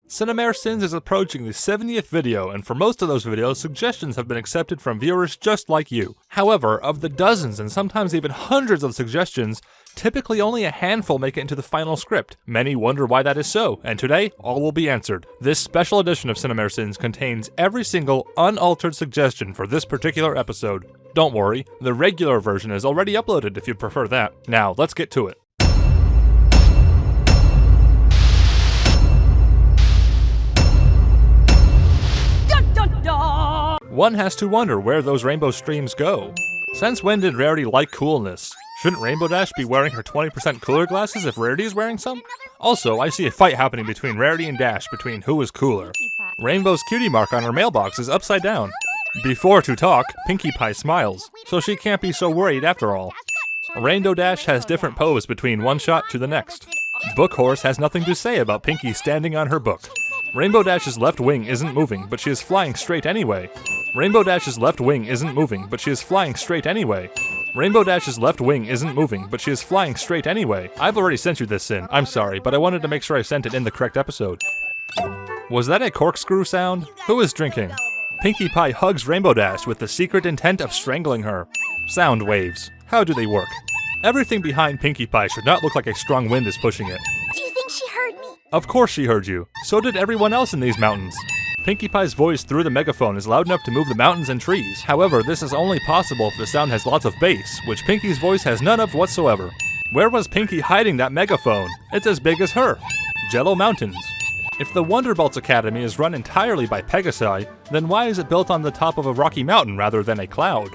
Cinemare Sins is approaching the 70th video, and for most of those videos, suggestions have been accepted from viewers just like you. However, of the dozens and sometimes even hundreds of suggestions, typically only a handful make it into the final script. Many wonder why that is so, and today, all will be answered. This special edition of Cinemare Sins contains every single unaltered suggestion for this particular episode. Don't worry, the regular version is already uploaded if you prefer that. Now, let's get to it. One has to wonder where those rainbow streams go. Since when did Rarity like coolness? Shouldn't Rainbow Dash be wearing her 20% cooler glasses if Rarity is wearing some? Also, I see a fight happening between Rarity and Dash between who is cooler. Rainbow's cutie mark on her mailbox is upside down. Before to talk, Pinkie Pie smiles, so she can't be so worried after all. Rainbow Dash has different pose between one shot to the next. Book Horse has nothing to say about Pinkie standing on her book. Rainbow Dash's left wing isn't moving, but she is flying straight anyway. Rainbow Dash's left wing isn't moving, but she is flying straight anyway. Rainbow Dash's left wing isn't moving, but she is flying straight anyway. I've already sent you this Sin. I'm sorry, but I wanted to make sure I sent it in the correct episode. Was that a corkscrew sound? Who is drinking? Pinkie Pie hugs Rainbow Dash with the secret intent of strangling her. Sound waves. How do they work? Everything behind Pinkie Pie should not look like a strong wind is pushing it. Do you think she heard me? Of course she heard you. So did everyone else in these mountains. Pinkie Pie's voice through the megaphone is loud enough to move the mountains and trees. However, this is only possible if the sound has lots of bass, which Pinkie's voice has none of whatsoever. Where was Pinkie hiding that megaphone? It's as big as her. Jello Mountains. If the Wonderbolts Academy is run entirely by Pegasi, then why is it built on the top of a rocky mountain rather than a cloud?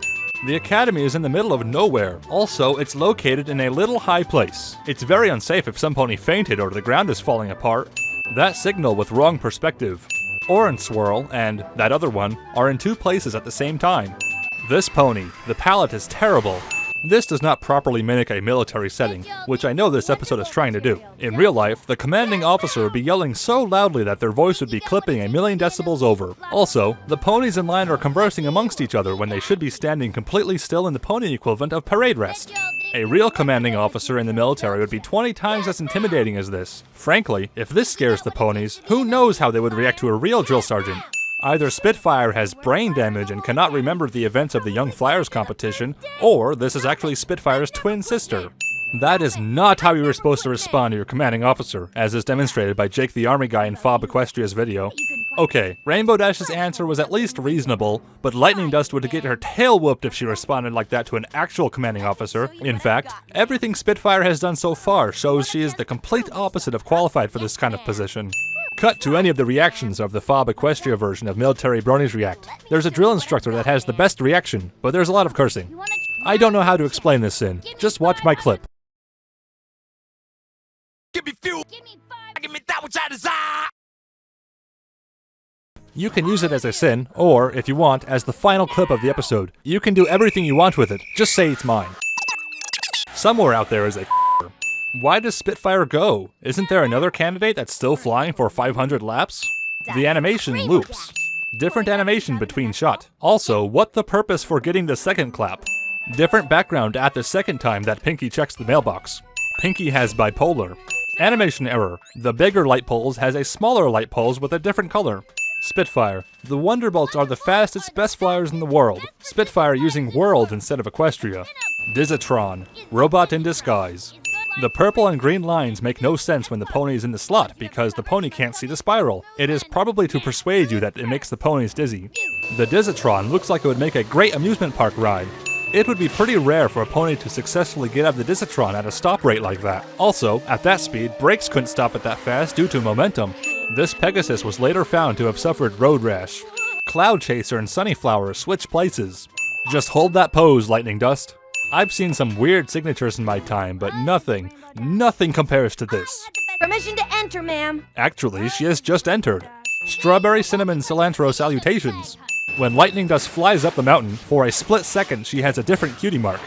The Academy is in the middle of nowhere. Also, it's located in a little high place. It's very unsafe if some pony fainted or the ground is falling apart. That signal with wrong perspective. Orange Swirl and that other one are in two places at the same time. This pony, the palette is terrible. This does not properly mimic a military setting, which I know this episode is trying to do. In real life, the commanding officer would be yelling so loudly that their voice would be clipping a million decibels over. Also, the ponies in line are conversing amongst each other when they should be standing completely still in the pony equivalent of parade rest. A real commanding officer in the military would be 20 times as intimidating as this. Frankly, if this scares the ponies, who knows how they would react to a real drill sergeant? Either Spitfire has brain damage and cannot remember the events of the Young Flyers competition, or this is actually Spitfire's twin sister. That is not how you were supposed to respond to your commanding officer, as is demonstrated by Jake the Army Guy in Fob Equestria's video. Okay, Rainbow Dash's answer was at least reasonable, but Lightning Dust would get her tail whooped if she responded like that to an actual commanding officer. In fact, everything Spitfire has done so far shows she is the complete opposite of qualified for this kind of position. Cut to any of the reactions of the Fob Equestria version of Military Bronies React. There's a drill instructor that has the best reaction, but there's a lot of cursing. I don't know how to explain this Sin. Just watch my clip. Give me fuel. Give me that which I desire. You can use it as a Sin, or, if you want, as the final clip of the episode. You can do everything you want with it, just say it's mine. Somewhere out there is a Why does Spitfire go? Isn't there another candidate that's still flying for 500 laps? The animation loops. Different animation between shot. Also, what the purpose for getting the second clap? Different background at the second time that Pinkie checks the mailbox. Pinkie has bipolar. Animation error. The bigger light poles has a smaller light poles with a different color. Spitfire. The Wonderbolts are the fastest, best flyers in the world. Spitfire using World instead of Equestria. Dizatron. Robot in disguise. The purple and green lines make no sense when the pony is in the slot because the pony can't see the spiral. It is probably to persuade you that it makes the ponies dizzy. The Dizatron looks like it would make a great amusement park ride. It would be pretty rare for a pony to successfully get out of the Dizatron at a stop rate like that. Also, at that speed, brakes couldn't stop it that fast due to momentum. This Pegasus was later found to have suffered road rash. Cloud Chaser and Sunnyflower switch places. Just hold that pose, Lightning Dust. I've seen some weird signatures in my time, but nothing compares to this. Permission to enter, ma'am. Actually, she has just entered. Strawberry Cinnamon Cilantro Salutations. When Lightning Dust flies up the mountain, for a split second she has a different cutie mark.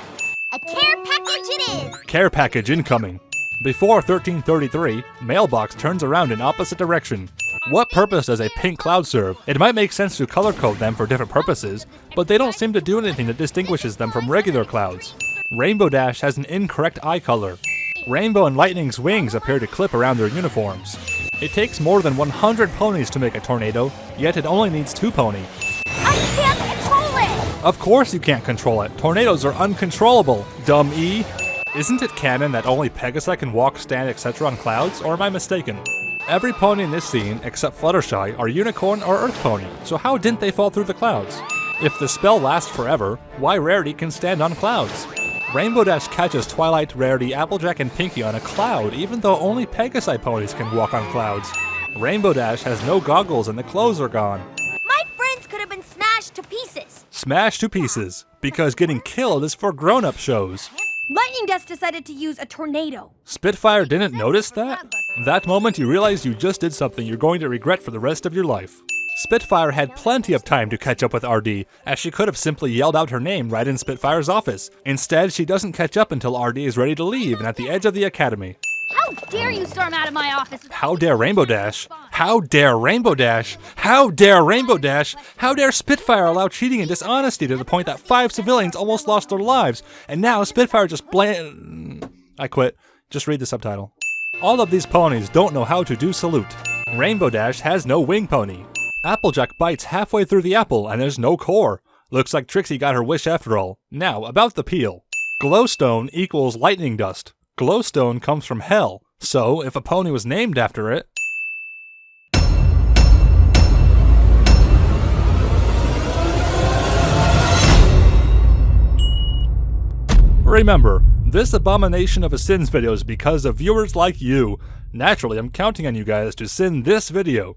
A care package it is. Care package incoming. Before 1333, Mailbox turns around in opposite direction. What purpose does a pink cloud serve? It might make sense to color code them for different purposes, but they don't seem to do anything that distinguishes them from regular clouds. Rainbow Dash has an incorrect eye color. Rainbow and Lightning's wings appear to clip around their uniforms. It takes more than 100 ponies to make a tornado, yet it only needs 2 pony. I can't control it! Of course you can't control it. Tornadoes are uncontrollable, dumb E. Isn't it canon that only Pegasi can walk, stand, etc. on clouds, or am I mistaken? Every pony in this scene, except Fluttershy, are unicorn or earth pony, so how didn't they fall through the clouds? If the spell lasts forever, why Rarity can stand on clouds? Rainbow Dash catches Twilight, Rarity, Applejack, and Pinky on a cloud, even though only Pegasi ponies can walk on clouds. Rainbow Dash has no goggles and the clothes are gone. My friends could have been smashed to pieces. Smashed to pieces, because getting killed is for grown-up shows. Lightning Dust decided to use a tornado. Spitfire didn't notice that? That moment you realize you just did something you're going to regret for the rest of your life. Spitfire had plenty of time to catch up with RD, as she could have simply yelled out her name right in Spitfire's office. Instead, she doesn't catch up until RD is ready to leave and at the edge of the academy. How dare you storm out of my office? How dare Rainbow Dash? How dare Rainbow Dash? How dare Rainbow Dash? How dare Spitfire allow cheating and dishonesty to the point that 5 civilians almost lost their lives, and now Spitfire just I quit. Just read the subtitle. All of these ponies don't know how to do salute. Rainbow Dash has no wing pony. Applejack bites halfway through the apple and there's no core. Looks like Trixie got her wish after all. Now, about the peel. Glowstone equals lightning dust. Glowstone comes from hell, so if a pony was named after it... Remember, this abomination of a sins video is because of viewers like you. Naturally, I'm counting on you guys to sin this video.